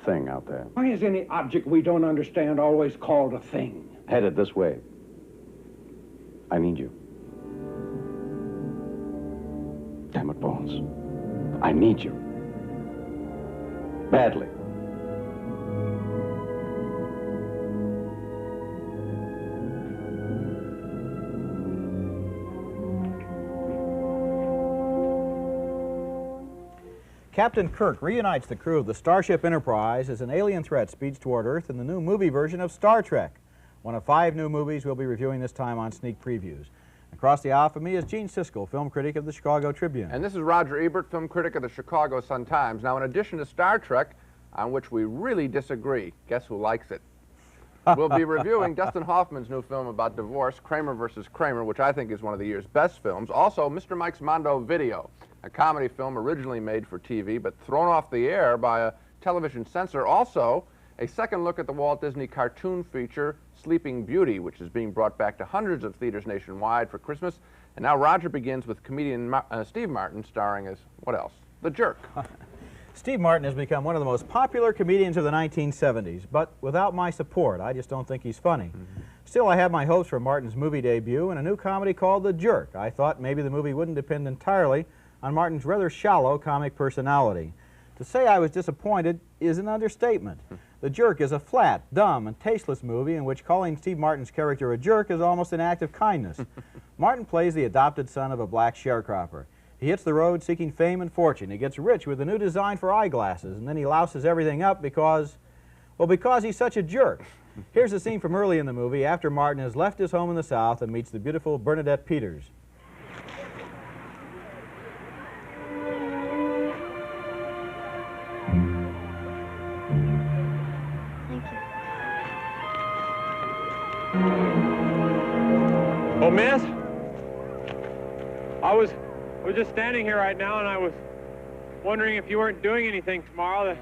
thing out there. Why is any object we don't understand always called a thing? Headed this way. I need you. Damn it, Bones. I need you. Badly. Captain Kirk reunites the crew of the Starship Enterprise as an alien threat speeds toward Earth in the new movie version of Star Trek, one of 5 new movies we'll be reviewing this time on Sneak Previews. Across the aisle from me is Gene Siskel, film critic of the Chicago Tribune. And this is Roger Ebert, film critic of the Chicago Sun-Times. Now, in addition to Star Trek, on which we really disagree, guess who likes it? We'll be reviewing Dustin Hoffman's new film about divorce, Kramer versus Kramer, which I think is one of the year's best films. Also, Mr. Mike's Mondo Video, a comedy film originally made for TV but thrown off the air by a television censor. Also, a second look at the Walt Disney cartoon feature, Sleeping Beauty, which is being brought back to hundreds of theaters nationwide for Christmas. And now Roger begins with comedian Steve Martin starring as, what else? The Jerk. Steve Martin has become one of the most popular comedians of the 1970s, but without my support, I just don't think he's funny. Still, I have my hopes for Martin's movie debut in a new comedy called The Jerk. I thought maybe the movie wouldn't depend entirely on Martin's rather shallow comic personality. To say I was disappointed is an understatement. The Jerk is a flat, dumb, and tasteless movie in which calling Steve Martin's character a jerk is almost an act of kindness. Martin plays the adopted son of a black sharecropper. He hits the road seeking fame and fortune. He gets rich with a new design for eyeglasses, and then he louses everything up because, well, because he's such a jerk. Here's a scene from early in the movie after Martin has left his home in the South and meets the beautiful Bernadette Peters. Oh, miss? I was just standing here right now, and I was wondering if you weren't doing anything tomorrow.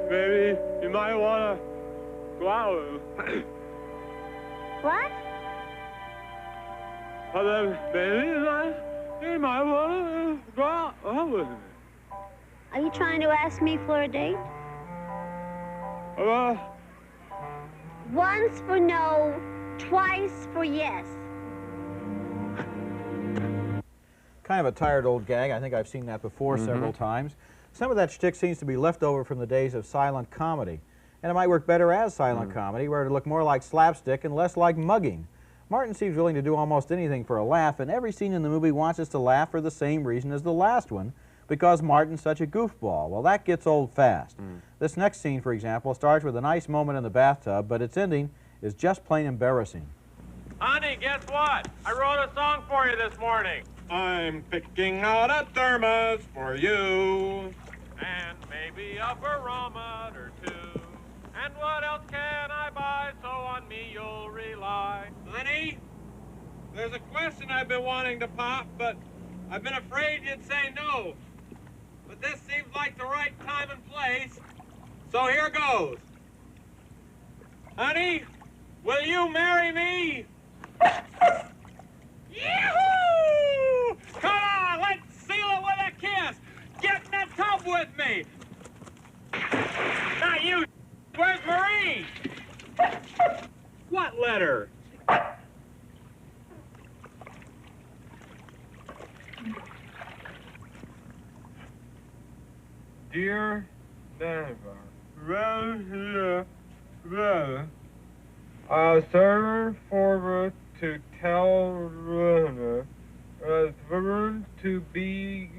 Maybe you might want to go out. What? Maybe you might want to go out with me. Are you trying to ask me for a date? Once for no, twice for yes. Kind of a tired old gag. I think I've seen that before several times. Some of that shtick seems to be left over from the days of silent comedy. And it might work better as silent comedy, where it would look more like slapstick and less like mugging. Martin seems willing to do almost anything for a laugh, and every scene in the movie wants us to laugh for the same reason as the last one, because Martin's such a goofball. Well, that gets old fast. This next scene, for example, starts with a nice moment in the bathtub, but its ending is just plain embarrassing. Honey, guess what? I wrote a song for you this morning. I'm picking out a thermos for you. And maybe a barometer, too. And what else can I buy so on me you'll rely? Honey, there's a question I've been wanting to pop, but I've been afraid you'd say no. But this seems like the right time and place, so here goes. Honey, will you marry me? Yahoo! Come on, let's seal it with a kiss. Get in the tub with me. Not you. Where's Marie? What letter? Dear neighbor, serve forward to tell Rona to be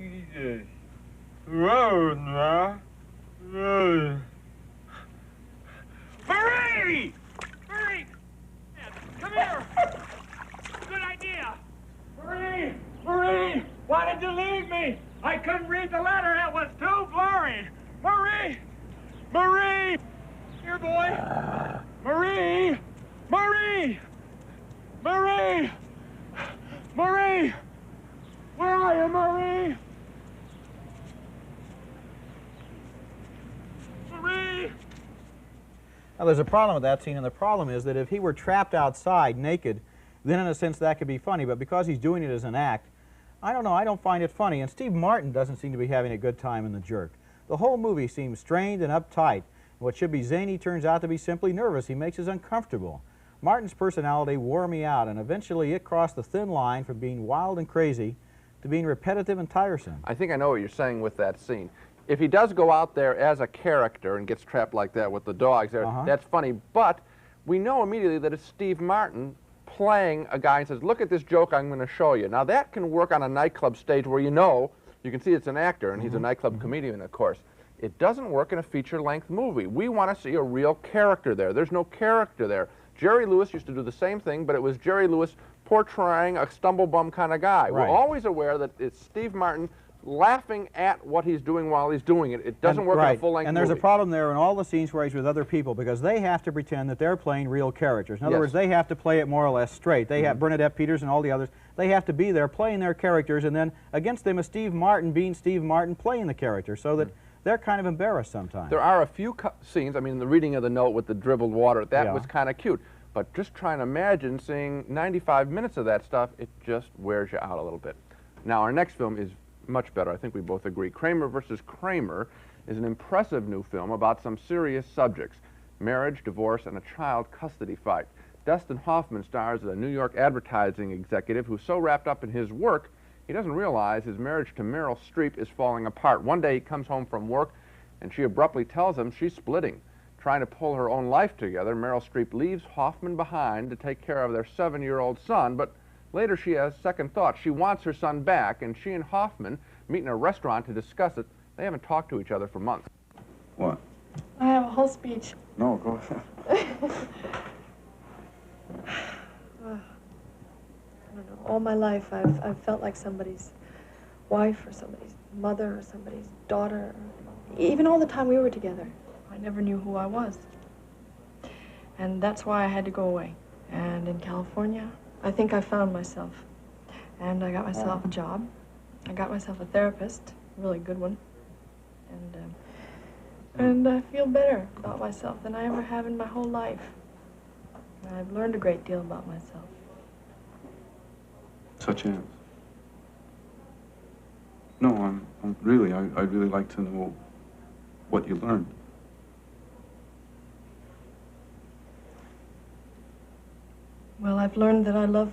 Rona. Marie! Marie! Come here! Good idea! Marie! Marie! Why did you leave me? I couldn't read the letter. It was too blurry. Marie! Marie! Here, boy. Marie! Marie! Marie! Marie! Where are you, Marie? Marie! Now, there's a problem with that scene, and the problem is that if he were trapped outside naked, then in a sense that could be funny, but because he's doing it as an act, I don't know, I don't find it funny, and Steve Martin doesn't seem to be having a good time in The Jerk. The whole movie seems strained and uptight. What should be zany turns out to be simply nervous. He makes us uncomfortable. Martin's personality wore me out, and eventually it crossed the thin line from being wild and crazy to being repetitive and tiresome. I think I know what you're saying with that scene. If he does go out there as a character and gets trapped like that with the dogs there, that's funny, but we know immediately that it's Steve Martin playing a guy and says, look at this joke I'm going to show you. Now that can work on a nightclub stage where you can see it's an actor and he's a nightclub comedian, of course. It doesn't work in a feature-length movie. We want to see a real character there. There's no character there. Jerry Lewis used to do the same thing, but it was Jerry Lewis portraying a stumble-bum kind of guy. We're always aware that it's Steve Martin laughing at what he's doing while he's doing it. It doesn't work in a full-length movie. And there's a problem there in all the scenes where he's with other people, because they have to pretend that they're playing real characters. In other words, they have to play it more or less straight. They have Bernadette Peters and all the others. They have to be there playing their characters, and then against them is Steve Martin being Steve Martin playing the character, so that they're kind of embarrassed sometimes. There are a few scenes, I mean, the reading of the note with the dribbled water, that was kind of cute. But just trying to imagine seeing 95 minutes of that stuff, it just wears you out a little bit. Now, our next film is much better. I think we both agree. Kramer versus Kramer is an impressive new film about some serious subjects: marriage, divorce, and a child custody fight. Dustin Hoffman stars as a New York advertising executive who's so wrapped up in his work, he doesn't realize his marriage to Meryl Streep is falling apart. One day he comes home from work, and she abruptly tells him she's splitting. Trying to pull her own life together, Meryl Streep leaves Hoffman behind to take care of their 7-year-old son, but later she has second thoughts. She wants her son back, and she and Hoffman meet in a restaurant to discuss it. They haven't talked to each other for months. What? I have a whole speech. No, go ahead. I don't know. All my life, I've felt like somebody's wife or somebody's mother or somebody's daughter. Even all the time we were together, I never knew who I was. And that's why I had to go away. And in California, I think I found myself. And I got myself a job. I got myself a therapist, a really good one. And I feel better about myself than I ever have in my whole life. And I've learned a great deal about myself. Such as? No, I'd really like to know what you learned. Well, I've learned that I love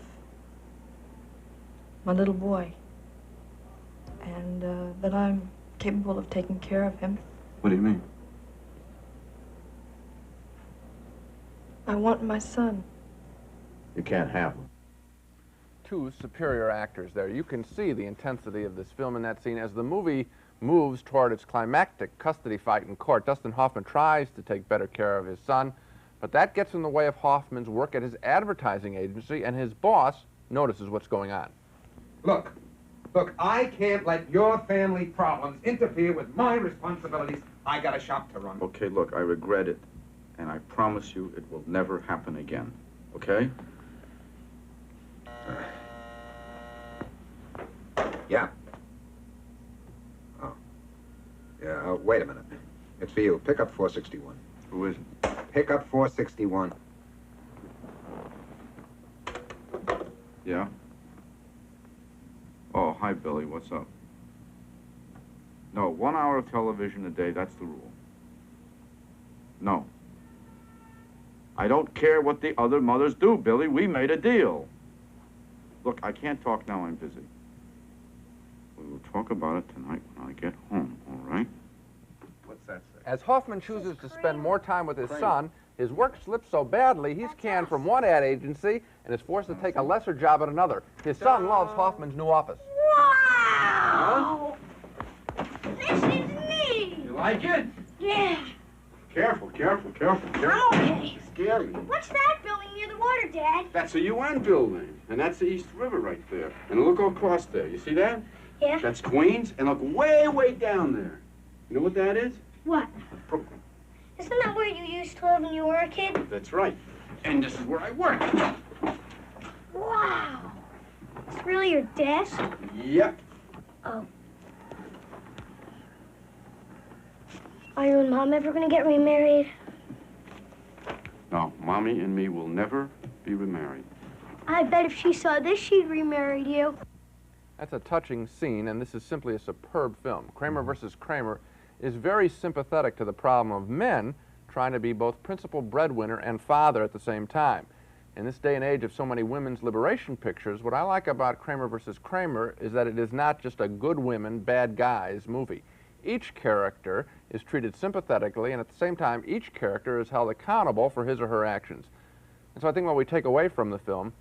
my little boy, and that I'm capable of taking care of him. What do you mean? I want my son. You can't have him. Two superior actors there. You can see the intensity of this film in that scene. As the movie moves toward its climactic custody fight in court, Dustin Hoffman tries to take better care of his son, but that gets in the way of Hoffman's work at his advertising agency, and his boss notices what's going on. Look, I can't let your family problems interfere with my responsibilities. I got a shop to run. Okay, look, I regret it, and I promise you it will never happen again, okay? Yeah. Oh. Yeah, wait a minute. It's for you. Pick up 461. Who is it? Pick up 461. Yeah? Oh, hi, Billy. What's up? No, 1 hour of television a day, that's the rule. No. I don't care what the other mothers do, Billy. We made a deal. Look, I can't talk now. I'm busy. We will talk about it tonight when I get home, all right? What's that say? As Hoffman chooses to spend more time with his son, his work slips so badly he's canned from one ad agency and is forced to take a lesser job at another. His son loves Hoffman's new office. Wow! This is neat! You like it? Yeah. Careful, careful, careful, Okay. Scary. What's that building near the water, Dad? That's a UN building, and that's the East River right there. And look across there. You see that? Yeah. That's Queens, and look way, way down there. You know what that is? What? Brooklyn. Isn't that where you used to live when you were a kid? That's right. And this is where I work. Wow. It's really your desk? Yep. Oh. Are you and Mom ever gonna get remarried? No, Mommy and me will never be remarried. I bet if she saw this, she'd remarry you. That's a touching scene, and this is simply a superb film. Kramer versus Kramer is very sympathetic to the problem of men trying to be both principal breadwinner and father at the same time. In this day and age of so many women's liberation pictures, what I like about Kramer versus Kramer is that it is not just a good women, bad guys movie. Each character is treated sympathetically, and at the same time, each character is held accountable for his or her actions. And so I think what we take away from the film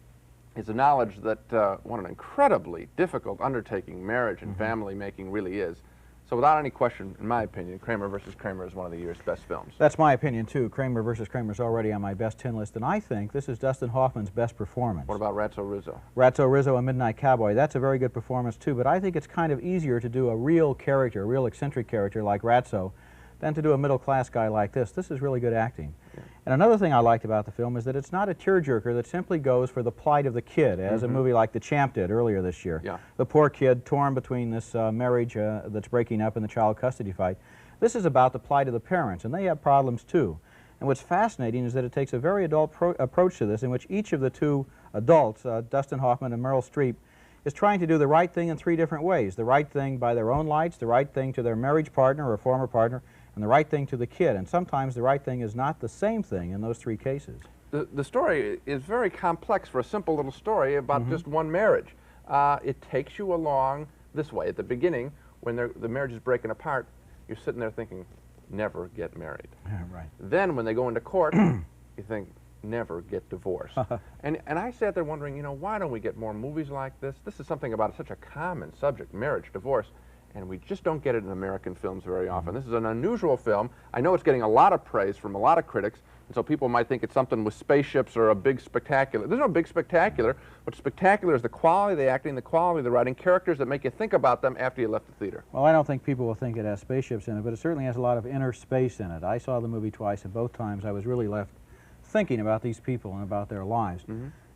is the knowledge that what an incredibly difficult undertaking marriage and family making really is. So without any question, in my opinion, Kramer versus Kramer is one of the year's best films. That's my opinion, too. Kramer versus Kramer is already on my best 10 list, and I think this is Dustin Hoffman's best performance. What about Ratso Rizzo? Ratso Rizzo and Midnight Cowboy. That's a very good performance, too, but I think it's kind of easier to do a real character, a real eccentric character like Ratso, than to do a middle-class guy like this. This is really good acting. Yeah. And another thing I liked about the film is that it's not a tearjerker that simply goes for the plight of the kid, as a movie like The Champ did earlier this year. Yeah. The poor kid torn between this marriage that's breaking up and the child custody fight. This is about the plight of the parents, and they have problems too. And what's fascinating is that it takes a very adult approach to this, in which each of the two adults, Dustin Hoffman and Meryl Streep, is trying to do the right thing in 3 different ways. The right thing by their own lights, the right thing to their marriage partner or former partner, and the right thing to the kid. And sometimes the right thing is not the same thing in those 3 cases. The story is very complex for a simple little story about just one marriage. It takes you along this way. At the beginning, when the marriage is breaking apart, you're sitting there thinking, never get married. Yeah, right. Then when they go into court, you think, never get divorced. and I sat there wondering, you know, why don't we get more movies like this? This is something about such a common subject, marriage, divorce, and we just don't get it in American films very often. This is an unusual film. I know it's getting a lot of praise from a lot of critics, and so people might think it's something with spaceships or a big spectacular. There's no big spectacular. What's spectacular is the quality of the acting, the quality of the writing, characters that make you think about them after you left the theater. Well, I don't think people will think it has spaceships in it, but it certainly has a lot of inner space in it. I saw the movie twice, and both times I was really left thinking about these people and about their lives.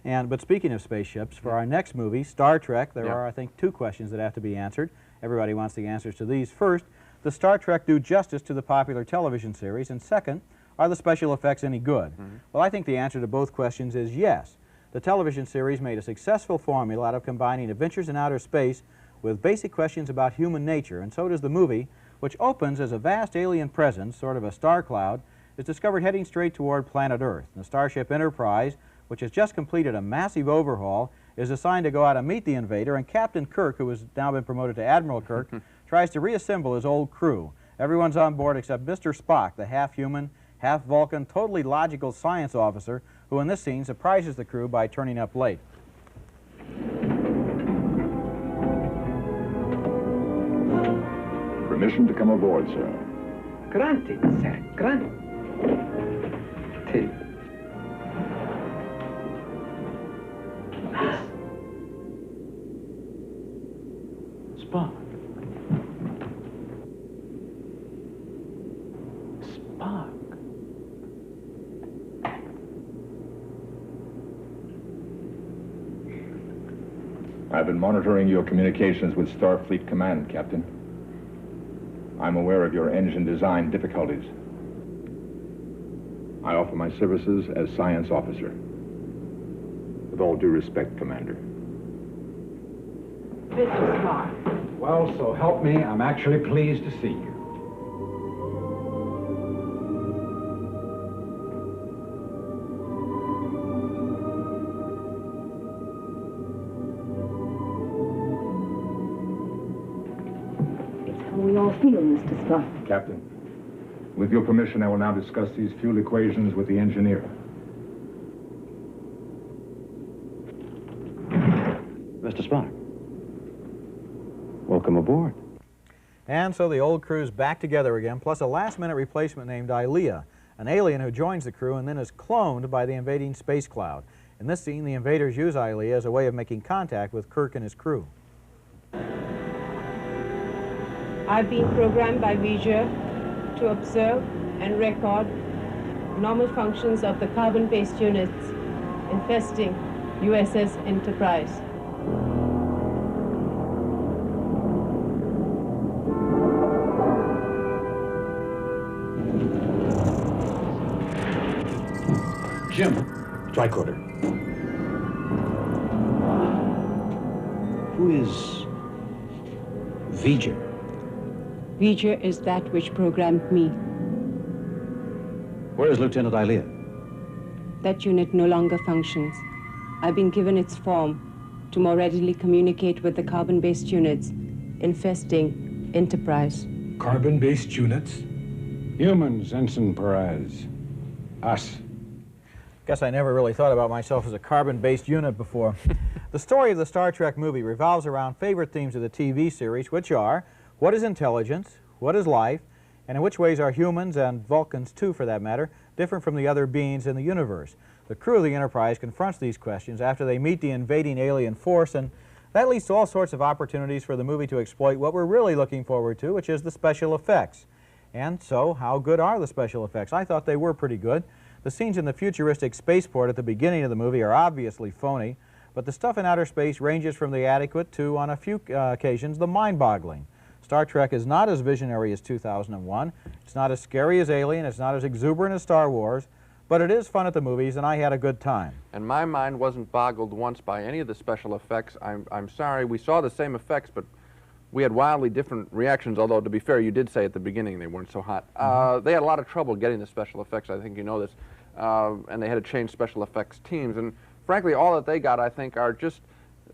But speaking of spaceships, for our next movie, Star Trek, there are, I think, 2 questions that have to be answered. Everybody wants the answers to these. First, does Star Trek do justice to the popular television series? And second, are the special effects any good? Well, I think the answer to both questions is yes. The television series made a successful formula out of combining adventures in outer space with basic questions about human nature, and so does the movie, which opens as a vast alien presence, sort of a star cloud, is discovered heading straight toward planet Earth. The Starship Enterprise, which has just completed a massive overhaul, is assigned to go out and meet the invader, and Captain Kirk, who has now been promoted to Admiral Kirk, tries to reassemble his old crew. Everyone's on board except Mr. Spock, the half-human, half-Vulcan, totally logical science officer, who in this scene surprises the crew by turning up late. Permission to come aboard, sir. Granted, sir, granted. Spock. Spock. I've been monitoring your communications with Starfleet Command, Captain. I'm aware of your engine design difficulties. I offer my services as science officer. With all due respect, Commander. Mr. Spock. Well, so help me, I'm actually pleased to see you. It's how we all feel, Mr. Spock. Captain, with your permission, I will now discuss these fuel equations with the engineer. Mr. Spock, welcome aboard. And so the old crew's back together again, plus a last-minute replacement named Ilea, an alien who joins the crew and then is cloned by the invading space cloud. In this scene, the invaders use Ilea as a way of making contact with Kirk and his crew. I've been programmed by Vijay to observe and record normal functions of the carbon-based units infesting USS Enterprise. Jim, tricorder. Who is Vijay. Vijay is that which programmed me. Where is Lieutenant Ilea? That unit no longer functions. I've been given its form to more readily communicate with the carbon-based units infesting Enterprise. Carbon-based units? Humans, Ensign Perez. Us. Guess I never really thought about myself as a carbon-based unit before. The story of the Star Trek movie revolves around favorite themes of the TV series, which are, what is intelligence, what is life, and in which ways are humans, and Vulcans too for that matter, different from the other beings in the universe. The crew of the Enterprise confronts these questions after they meet the invading alien force, and that leads to all sorts of opportunities for the movie to exploit what we're really looking forward to, which is the special effects. And so, how good are the special effects? I thought they were pretty good. The scenes in the futuristic spaceport at the beginning of the movie are obviously phony, but the stuff in outer space ranges from the adequate to, on a few occasions, the mind-boggling. Star Trek is not as visionary as 2001. It's not as scary as Alien. It's not as exuberant as Star Wars. But it is fun at the movies, and I had a good time. And my mind wasn't boggled once by any of the special effects. I'm sorry, we saw the same effects, but we had wildly different reactions, although, to be fair, you did say at the beginning they weren't so hot. They had a lot of trouble getting the special effects, I think you know this, and they had to change special effects teams. And frankly, all that they got, I think, are just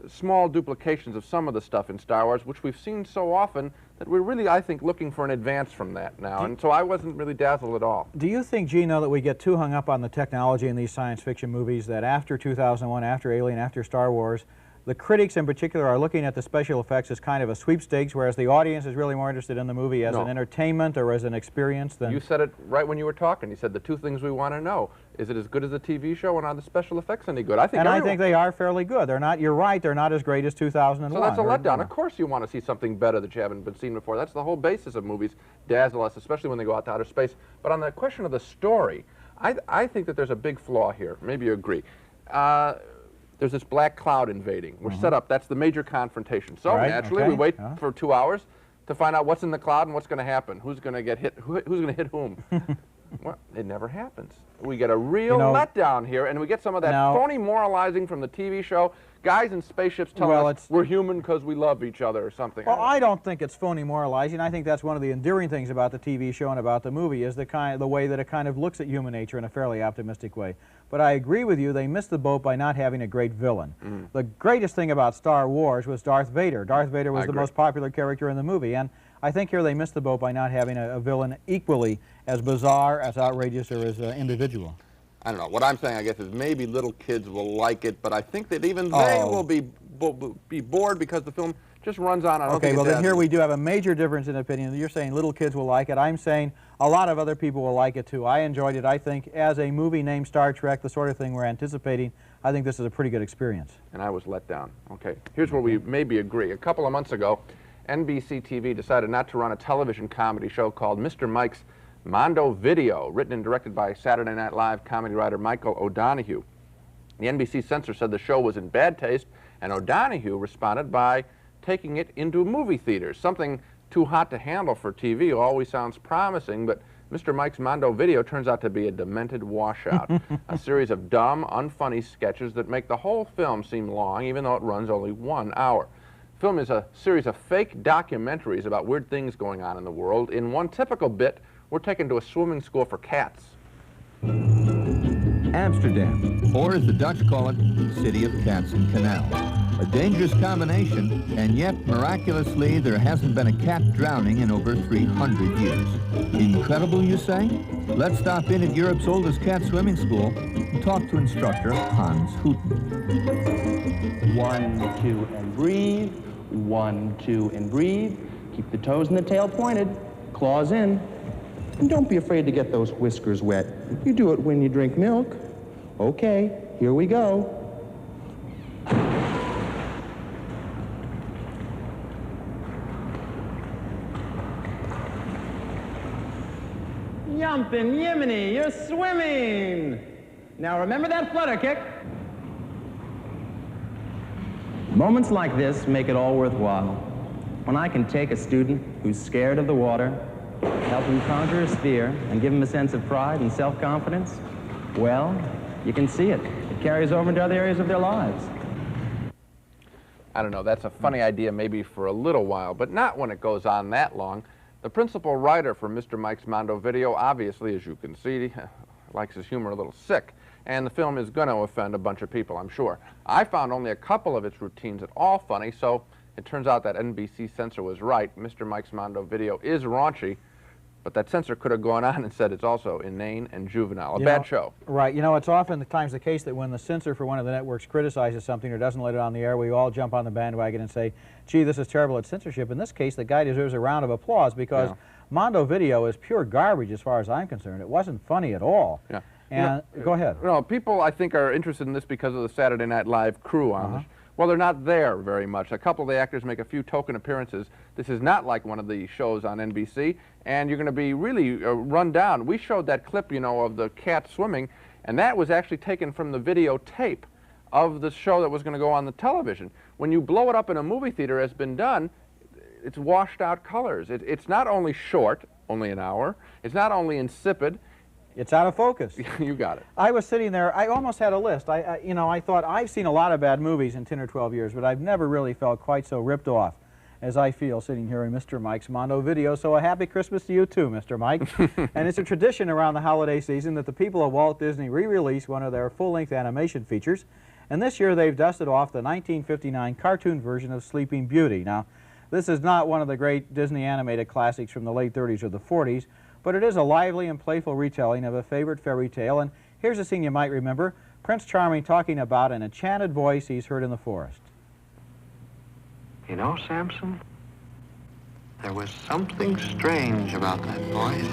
small duplications of some of the stuff in Star Wars, which we've seen so often that we're really, I think, looking for an advance from that now. And so I wasn't really dazzled at all. Do you think, Gino, that we get too hung up on the technology in these science fiction movies that after 2001, after Alien, after Star Wars, the critics in particular are looking at the special effects as kind of a sweepstakes, whereas the audience is really more interested in the movie as an entertainment or as an experience than... You said it right when you were talking. You said the two things we want to know. Is it as good as the TV show, and are the special effects any good? I think they are fairly good. They're not, you're right, they're not as great as 2001. So that's a letdown. Of course you want to see something better that you haven't been seen before. That's the whole basis of movies, dazzle us, especially when they go out to outer space. But on the question of the story, I think that there's a big flaw here. Maybe you agree. There's this black cloud invading. We're set up. That's the major confrontation. So naturally, we wait for 2 hours to find out what's in the cloud and what's going to happen. Who's going to get hit? Who's going to hit whom? Well, it never happens. We get a real letdown here, and we get some of that phony moralizing from the TV show. Guys in spaceships telling us we're human because we love each other or something. Well, I don't think it's phony moralizing. I think that's one of the endearing things about the TV show and about the movie is the way that it kind of looks at human nature in a fairly optimistic way. But I agree with you, they missed the boat by not having a great villain. The greatest thing about Star Wars was Darth Vader. Darth Vader was the most popular character in the movie, and I think here they missed the boat by not having a villain equally as bizarre, as outrageous, or as individual. I don't know. What I'm saying, I guess, is maybe little kids will like it, but I think that even they will be bored because the film just runs on. Okay, well then here we do have a major difference in opinion. You're saying little kids will like it. I'm saying a lot of other people will like it too. I enjoyed it. I think as a movie named Star Trek, the sort of thing we're anticipating, I think this is a pretty good experience. And I was let down. Okay, here's where we maybe agree. A couple of months ago, NBC TV decided not to run a television comedy show called Mr. Mike's Mondo Video, written and directed by Saturday Night Live comedy writer Michael O'Donoghue. The NBC censor said the show was in bad taste, and O'Donoghue responded by taking it into movie theaters. Something too hot to handle for TV always sounds promising, but Mr. Mike's Mondo Video turns out to be a demented washout. A series of dumb, unfunny sketches that make the whole film seem long, even though it runs only 1 hour. The film is a series of fake documentaries about weird things going on in the world. In one typical bit, we're taken to a swimming school for cats. Amsterdam, or as the Dutch call it, City of Cats and Canals. A dangerous combination, and yet, miraculously, there hasn't been a cat drowning in over 300 years. Incredible, you say? Let's stop in at Europe's oldest cat swimming school and talk to instructor Hans Houten. 1, 2, and breathe. 1, 2, and breathe. Keep the toes and the tail pointed. Claws in. And don't be afraid to get those whiskers wet. You do it when you drink milk. Okay, here we go. Yumpin' Yiminy, you're swimming! Now remember that flutter kick. Moments like this make it all worthwhile. When I can take a student who's scared of the water, help him conquer his fear, and give him a sense of pride and self-confidence, well, you can see it. It carries over into other areas of their lives. I don't know, that's a funny idea maybe for a little while, but not when it goes on that long. The principal writer for Mr. Mike's Mondo Video, obviously, as you can see, likes his humor a little sick, and the film is going to offend a bunch of people, I'm sure. I found only a couple of its routines at all funny, so it turns out that NBC censor was right. Mr. Mike's Mondo Video is raunchy, but that censor could have gone on and said it's also inane and juvenile. A bad show. Right. You know, it's oftentimes the case that when the censor for one of the networks criticizes something or doesn't let it on the air, we all jump on the bandwagon and say, gee, this is terrible, it's censorship. In this case, the guy deserves a round of applause because Mondo Video is pure garbage as far as I'm concerned. It wasn't funny at all. Yeah. And go ahead. No, people, I think, are interested in this because of the Saturday Night Live crew on this. Well, they're not there very much. A couple of the actors make a few token appearances. This is not like one of the shows on NBC, and you're going to be really run down. We showed that clip, you know, of the cat swimming, and that was actually taken from the videotape of the show that was going to go on the television. When you blow it up in a movie theater, as been done, it's washed out colors. It's not only short, only an hour. It's not only insipid. It's out of focus. You got it. I was sitting there, I almost had a list. You know, I thought, I've seen a lot of bad movies in 10 or 12 years, but I've never really felt quite so ripped off as I feel sitting here in Mr. Mike's Mondo Video. So a happy Christmas to you too, Mr. Mike. And it's a tradition around the holiday season that the people of Walt Disney re-release one of their full-length animation features. And this year they've dusted off the 1959 cartoon version of Sleeping Beauty. Now, this is not one of the great Disney animated classics from the late 30s or the 40s, but it is a lively and playful retelling of a favorite fairy tale. And here's a scene you might remember, Prince Charming talking about an enchanted voice he's heard in the forest. You know, Samson, there was something strange about that voice.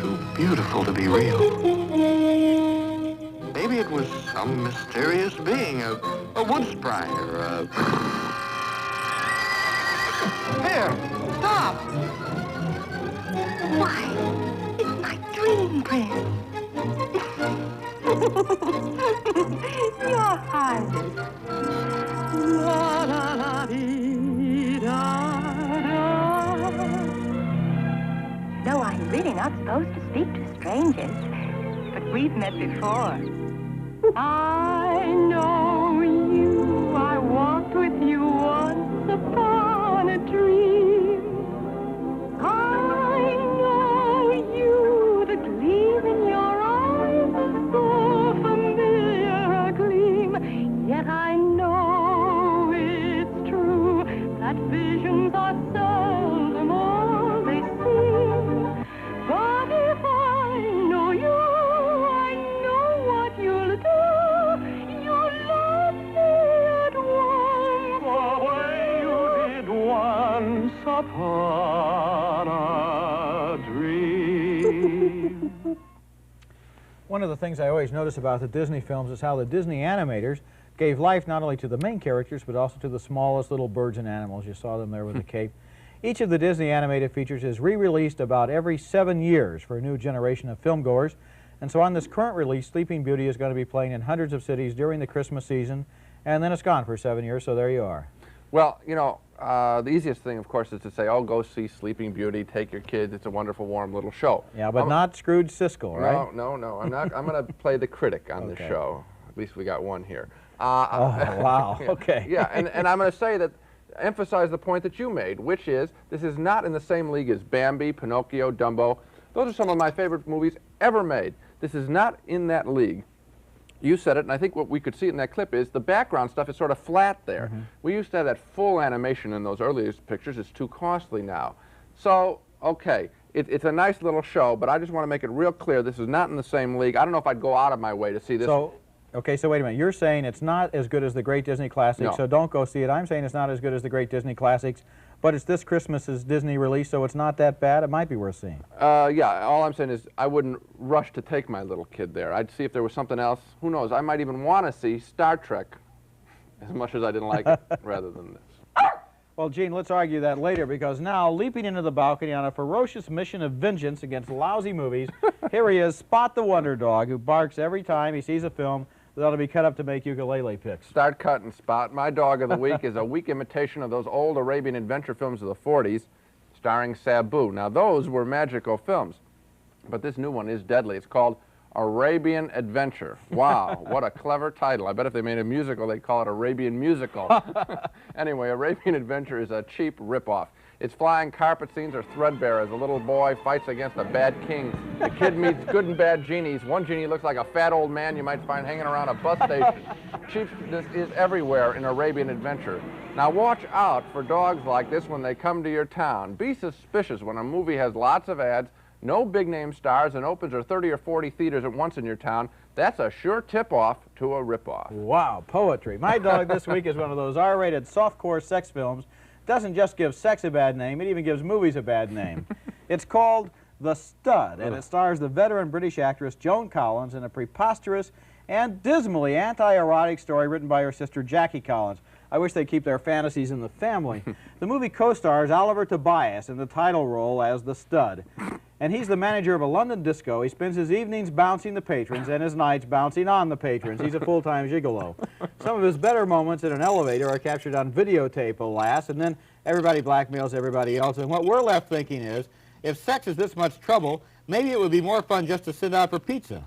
Too beautiful to be real. Maybe it was some mysterious being, a wood sprite or a... Here, stop! Why, it's my dream, Prince. Your highness. La la la dee da da. No, I'm really not supposed to speak to strangers, but we've met before. I know you. I walked with you once upon a dream. I know you. The gleam in your eyes is so familiar a gleam. Yet I know it's true that visions are seldom all they seem. But if I know you, I know what you'll do. You'll love me at once, the way you did once upon a dream. One of the things I always notice about the Disney films is how the Disney animators gave life not only to the main characters, but also to the smallest little birds and animals. You saw them there with the cape. Each of the Disney animated features is re-released about every 7 years for a new generation of filmgoers. And so on this current release, Sleeping Beauty is going to be playing in hundreds of cities during the Christmas season, and then it's gone for 7 years, so there you are. Well, you know, the easiest thing, of course, is to say, oh, go see Sleeping Beauty, take your kids, it's a wonderful, warm little show. Yeah, but not Scrooge Siskel, right? No, I'm not. I'm going to play the critic on the show. At least we got one here. Wow, okay. Yeah, and I'm going to say that, emphasize the point that you made, which is this is not in the same league as Bambi, Pinocchio, Dumbo. Those are some of my favorite movies ever made. This is not in that league. You said it, and I think what we could see in that clip is the background stuff is sort of flat there. We used to have that full animation in those earliest pictures. It's too costly now. So, okay, it's a nice little show, but I just want to make it real clear this is not in the same league. I don't know if I'd go out of my way to see this. So, okay, so wait a minute. You're saying it's not as good as the great Disney classics, so don't go see it. I'm saying it's not as good as the great Disney classics, but it's this Christmas's Disney release, so it's not that bad. It might be worth seeing. Yeah, all I'm saying is I wouldn't rush to take my little kid there. I'd see if there was something else. Who knows? I might even want to see Star Trek as much as I didn't like it rather than this. Well, Gene, let's argue that later, because now, leaping into the balcony on a ferocious mission of vengeance against lousy movies, here he is, Spot the Wonder Dog, who barks every time he sees a film that ought to be cut up to make ukulele picks. Start cutting, Spot. My dog of the week is a weak imitation of those old Arabian adventure films of the 40s, starring Sabu. Now, those were magical films, but this new one is deadly. It's called Arabian Adventure. Wow, what a clever title. I bet if they made a musical, they'd call it Arabian Musical. Anyway, Arabian Adventure is a cheap ripoff. Its flying carpet scenes are threadbare as a little boy fights against a bad king. The kid meets good and bad genies. One genie looks like a fat old man you might find hanging around a bus station. Cheapness is everywhere in Arabian Adventure. Now watch out for dogs like this when they come to your town. Be suspicious when a movie has lots of ads, no big-name stars, and opens or 30 or 40 theaters at once in your town. That's a sure tip-off to a rip-off. Wow, poetry. My Dog this week is one of those R-rated softcore sex films. Doesn't just give sex a bad name, it even gives movies a bad name. It's called The Stud, and it stars the veteran British actress Joan Collins in a preposterous and dismally anti-erotic story written by her sister Jackie Collins. I wish they'd keep their fantasies in the family. The movie co-stars Oliver Tobias in the title role as the Stud. And he's the manager of a London disco. He spends his evenings bouncing the patrons and his nights bouncing on the patrons. He's a full-time gigolo. Some of his better moments in an elevator are captured on videotape, alas, and then everybody blackmails everybody else. And what we're left thinking is, if sex is this much trouble, maybe it would be more fun just to sit out for pizza.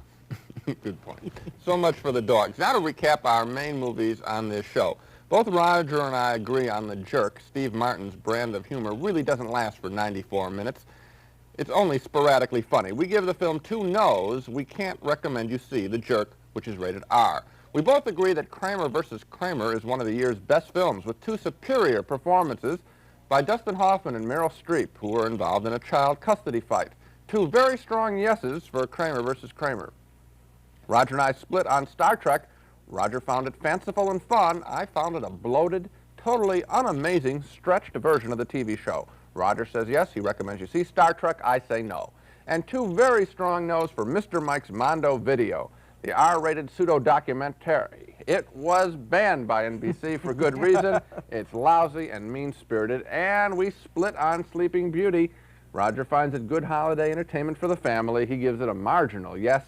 Good point. So much for the dogs. Now to recap our main movies on this show. Both Roger and I agree on The Jerk. Steve Martin's brand of humor really doesn't last for 94 minutes. It's only sporadically funny. We give the film 2 no's. We can't recommend you see The Jerk, which is rated R. We both agree that Kramer vs. Kramer is one of the year's best films, with 2 superior performances by Dustin Hoffman and Meryl Streep, who were involved in a child custody fight. 2 very strong yeses for Kramer vs. Kramer. Roger and I split on Star Trek. Roger found it fanciful and fun. I found it a bloated, totally unamazing, stretched version of the TV show. Roger says yes, he recommends you see Star Trek. I say no. And 2 very strong no's for Mr. Mike's Mondo video, the R-rated pseudo-documentary. It was banned by NBC for good reason. It's lousy and mean-spirited, and we split on Sleeping Beauty. Roger finds it good holiday entertainment for the family. He gives it a marginal yes.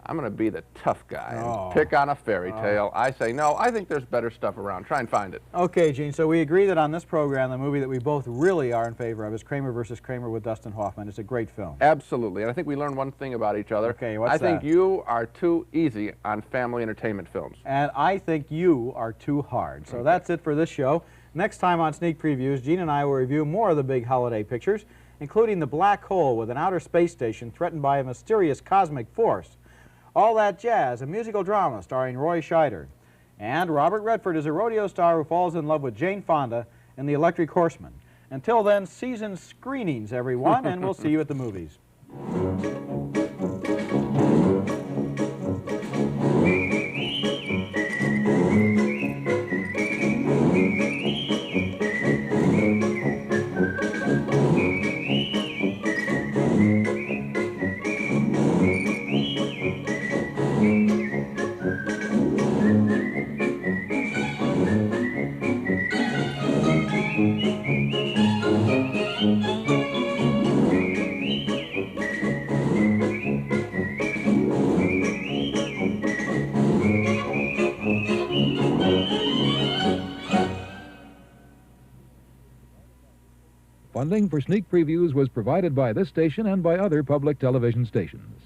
I'm going to be the tough guy and pick on a fairy tale. I say no. I think there's better stuff around. Try and find it. Okay, Gene, so we agree that on this program, the movie that we both really are in favor of is Kramer vs. Kramer with Dustin Hoffman. It's a great film. Absolutely, and I think we learned one thing about each other. Okay, what's that? I think you are too easy on family entertainment films. And I think you are too hard. So that's it for this show. Next time on Sneak Previews, Gene and I will review more of the big holiday pictures, including The Black Hole with an outer space station threatened by a mysterious cosmic force. All That Jazz, a musical drama starring Roy Scheider. And Robert Redford is a rodeo star who falls in love with Jane Fonda in The Electric Horseman. Until then, season screenings, everyone, and we'll see you at the movies. Funding for Sneak Previews was provided by this station and by other public television stations.